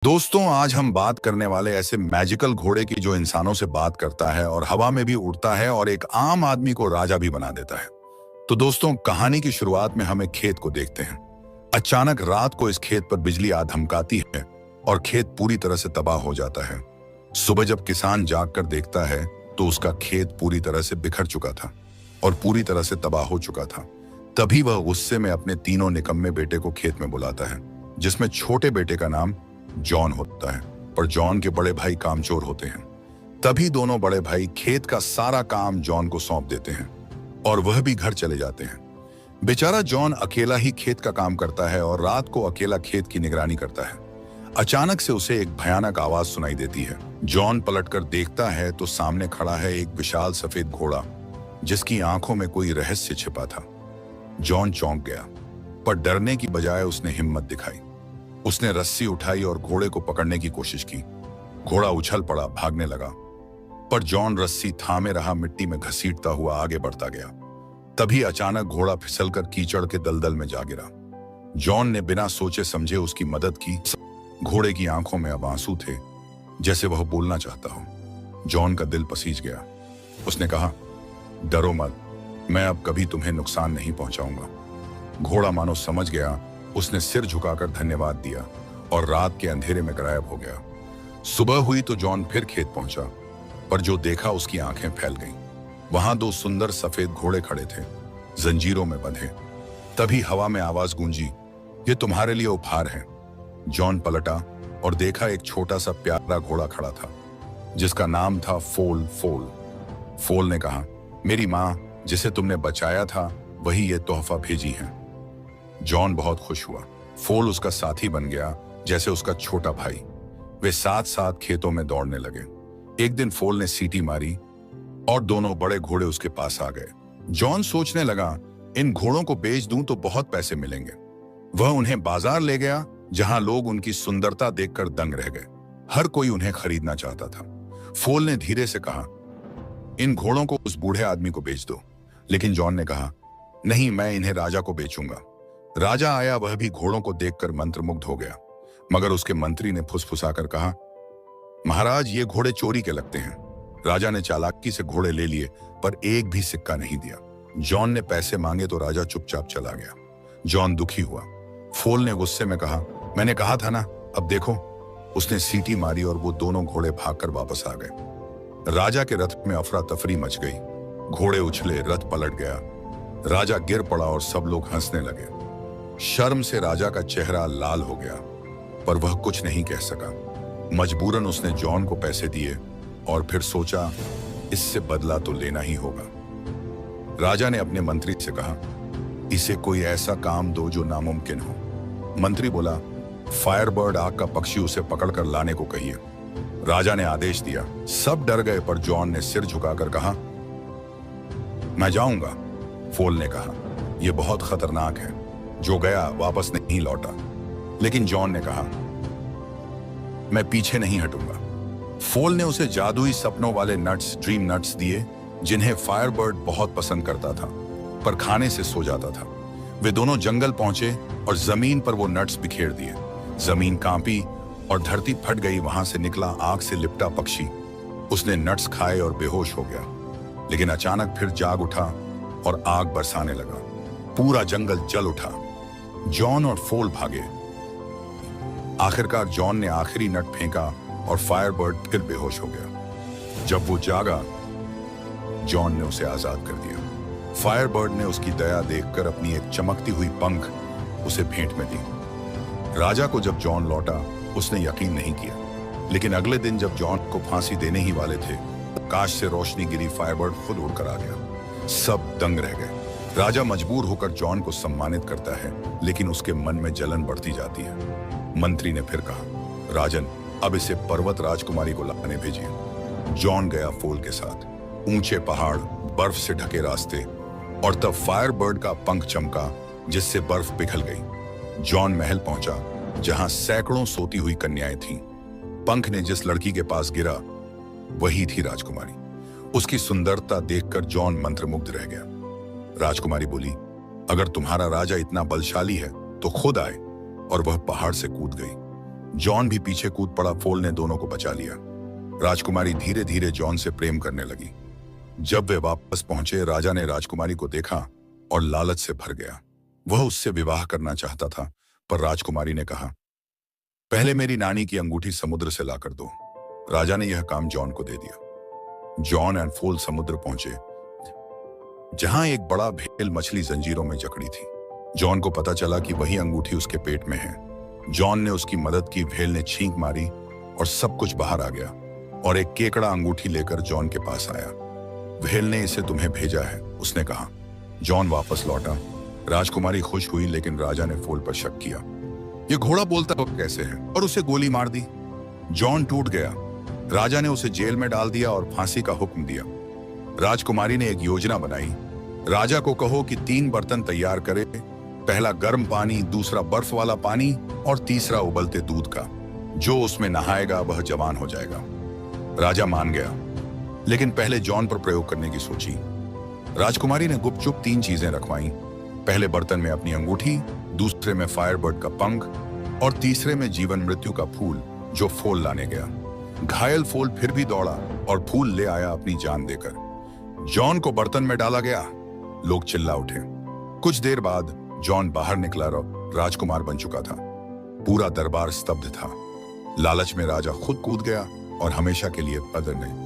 दोस्तों, आज हम बात करने वाले ऐसे मैजिकल घोड़े की जो इंसानों से बात करता है और हवा में भी उड़ता है और एक आम आदमी को राजा भी बना देता है। तो दोस्तों, कहानी की शुरुआत में हम एक खेत को देखते हैं। अचानक रात को इस खेत पर बिजली आ धमकाती है और खेत पूरी तरह से तबाह हो जाता है। सुबह जब किसान जाग कर देखता है तो उसका खेत पूरी तरह से बिखर चुका था और पूरी तरह से तबाह हो चुका था। तभी वह गुस्से में अपने तीनों निकम्मे बेटे को खेत में बुलाता है, जिसमें छोटे बेटे का नाम जॉन होता है, पर जॉन के बड़े भाई कामचोर होते हैं। तभी दोनों बड़े भाई खेत का सारा काम जॉन को सौंप देते हैं और वह भी घर चले जाते हैं। बेचारा जॉन अकेला ही खेत का काम करता है और रात को अकेला खेत की निगरानी करता है। अचानक से उसे एक भयानक आवाज सुनाई देती है। जॉन पलटकर देखता है तो सामने खड़ा है एक विशाल सफेद घोड़ा, जिसकी आंखों में कोई रहस्य छिपा था। जॉन चौंक गया, पर डरने की बजाय उसने हिम्मत दिखाई। उसने रस्सी उठाई और घोड़े को पकड़ने की कोशिश की। घोड़ा उछल पड़ा, भागने लगा, पर जॉन रस्सी थामे रहा, मिट्टी में घसीटता हुआ आगे बढ़ता गया। तभी अचानक घोड़ा फिसलकर कीचड़ के दलदल में जा गिरा। जॉन ने बिना सोचे समझे उसकी मदद की। घोड़े की आंखों में अब आंसू थे, जैसे वह बोलना चाहता हो। जॉन का दिल पसीज गया। उसने कहा, डरो मत, मैं अब कभी तुम्हें नुकसान नहीं पहुंचाऊंगा। घोड़ा मानो समझ गया। उसने सिर झुकाकर धन्यवाद दिया और रात के अंधेरे में गायब हो गया। सुबह हुई तो जॉन फिर खेत पहुंचा, पर जो देखा उसकी आंखें फैल गईं। वहां दो सुंदर सफेद घोड़े खड़े थे, जंजीरों में बंधे। तभी हवा में आवाज गूंजी, ये तुम्हारे लिए उपहार है। जॉन पलटा और देखा एक छोटा सा प्यारा घोड़ा खड़ा था, जिसका नाम था फोल। फोल ने कहा, मेरी माँ जिसे तुमने बचाया था वही ये तोहफा भेजी है। जॉन बहुत खुश हुआ। फोल उसका साथी बन गया, जैसे उसका छोटा भाई। वे साथ साथ खेतों में दौड़ने लगे। एक दिन फोल ने सीटी मारी और दोनों बड़े घोड़े उसके पास आ गए। जॉन सोचने लगा, इन घोड़ों को बेच दूं तो बहुत पैसे मिलेंगे। वह उन्हें बाजार ले गया, जहां लोग उनकी सुंदरता देखकर दंग रह गए। हर कोई उन्हें खरीदना चाहता था। फोल ने धीरे से कहा, इन घोड़ों को उस बूढ़े आदमी को बेच दो। लेकिन जॉन ने कहा, नहीं, मैं इन्हें राजा को बेचूंगा। राजा आया, वह भी घोड़ों को देखकर मंत्रमुग्ध हो गया। मगर उसके मंत्री ने फुसफुसाकर कहा, महाराज, ये घोड़े चोरी के लगते हैं। राजा ने चालाकी से घोड़े ले लिए, पर एक भी सिक्का नहीं दिया। जॉन ने पैसे मांगे तो राजा चुपचाप चला गया। जॉन दुखी हुआ। फोल ने गुस्से में कहा, मैंने कहा था ना, अब देखो। उसने सीटी मारी और वो दोनों घोड़े भागकर वापस आ गए। राजा के रथ में अफरा तफरी मच गई। घोड़े उछले, रथ पलट गया। राजा गिर पड़ा और सब लोग हंसने लगे। शर्म से राजा का चेहरा लाल हो गया, पर वह कुछ नहीं कह सका। मजबूरन उसने जॉन को पैसे दिए और फिर सोचा, इससे बदला तो लेना ही होगा। राजा ने अपने मंत्री से कहा, इसे कोई ऐसा काम दो जो नामुमकिन हो। मंत्री बोला, फायरबर्ड, आग का पक्षी, उसे पकड़कर लाने को कहिए। राजा ने आदेश दिया। सब डर गए, पर जॉन ने सिर झुकाकर कहा, मैं जाऊंगा। फोल ने कहा, यह बहुत खतरनाक है। जो गया वापस नहीं लौटा। लेकिन जॉन ने कहा, मैं पीछे नहीं हटूंगा। फोल ने उसे जादुई सपनों वाले नट्स, ड्रीम नट्स दिए, जिन्हें फायरबर्ड बहुत पसंद करता था, पर खाने से सो जाता था। वे दोनों जंगल पहुंचे और जमीन पर वो नट्स बिखेर दिए। जमीन कांपी और धरती फट गई। वहां से निकला आग से लिपटा पक्षी। उसने नट्स खाए और बेहोश हो गया, लेकिन अचानक फिर जाग उठा और आग बरसाने लगा। पूरा जंगल जल उठा। जॉन और फोल भागे। आखिरकार जॉन ने आखिरी नट फेंका और फायरबर्ड फिर बेहोश हो गया। जब वो जागा, जॉन ने उसे आजाद कर दिया। फायरबर्ड ने उसकी दया देखकर अपनी एक चमकती हुई पंख उसे भेंट में दी। राजा को जब जॉन लौटा, उसने यकीन नहीं किया। लेकिन अगले दिन जब जॉन को फांसी देने ही वाले थे, आकाश से रोशनी गिरी। फायरबर्ड खुद उड़कर आ गया। सब दंग रह गए। राजा मजबूर होकर जॉन को सम्मानित करता है, लेकिन उसके मन में जलन बढ़ती जाती है। मंत्री ने फिर कहा, राजन, अब इसे पर्वत राजकुमारी को लाने भेजिए। जॉन गया फोल के साथ। ऊंचे पहाड़, बर्फ से ढके रास्ते, और तब फायरबर्ड का पंख चमका, जिससे बर्फ पिघल गई। जॉन महल पहुंचा, जहां सैकड़ों सोती हुई कन्याएं थीं। पंख ने जिस लड़की के पास गिरा, वही थी राजकुमारी। उसकी सुंदरता देखकर जॉन मंत्रमुग्ध रह गया। राजकुमारी बोली, अगर तुम्हारा राजा इतना बलशाली है तो खुद आए, और वह पहाड़ से कूद गई। जॉन भी पीछे कूद पड़ा। फोल ने दोनों को बचा लिया। राजकुमारी धीरे धीरे जॉन से प्रेम करने लगी। जब वे वापस पहुंचे, राजा ने राजकुमारी को देखा और लालच से भर गया। वह उससे विवाह करना चाहता था, पर राजकुमारी ने कहा, पहले मेरी नानी की अंगूठी समुद्र से लाकर दो। राजा ने यह काम जॉन को दे दिया। जॉन एंड फोल समुद्र पहुंचे, जहां एक बड़ा भेल मछली जंजीरों में जकड़ी थी। जॉन को पता चला कि वही अंगूठी उसके पेट में है। जॉन ने उसकी मदद की। भेल ने छींक मारी और सब कुछ बाहर आ गया और एक केकड़ा अंगूठी लेकर जॉन के पास आया। भेल ने इसे तुम्हें भेजा है, उसने कहा। जॉन वापस लौटा। राजकुमारी खुश हुई, लेकिन राजा ने फोल पर शक किया। यह घोड़ा बोलता वक्त कैसे है, और उसे गोली मार दी। जॉन टूट गया। राजा ने उसे जेल में डाल दिया और फांसी का हुक्म दिया। राजकुमारी ने एक योजना बनाई। राजा को कहो कि 3 बर्तन तैयार करे, पहला गर्म पानी, दूसरा बर्फ वाला पानी और तीसरा उबलते दूध का। जो उसमें नहाएगा वह जवान हो जाएगा। राजा मान गया, लेकिन पहले जॉन पर प्रयोग करने की सोची। राजकुमारी ने गुपचुप 3 चीजें रखवाई। पहले बर्तन में अपनी अंगूठी, दूसरे में फायरबर्ड का पंख और तीसरे में जीवन मृत्यु का फूल, जो फोल लाने गया। घायल फोल फिर भी दौड़ा और फूल ले आया अपनी जान देकर। जॉन को बर्तन में डाला गया। लोग चिल्ला उठे। कुछ देर बाद जॉन बाहर निकला और राजकुमार बन चुका था। पूरा दरबार स्तब्ध था। लालच में राजा खुद कूद गया और हमेशा के लिए बदल गए।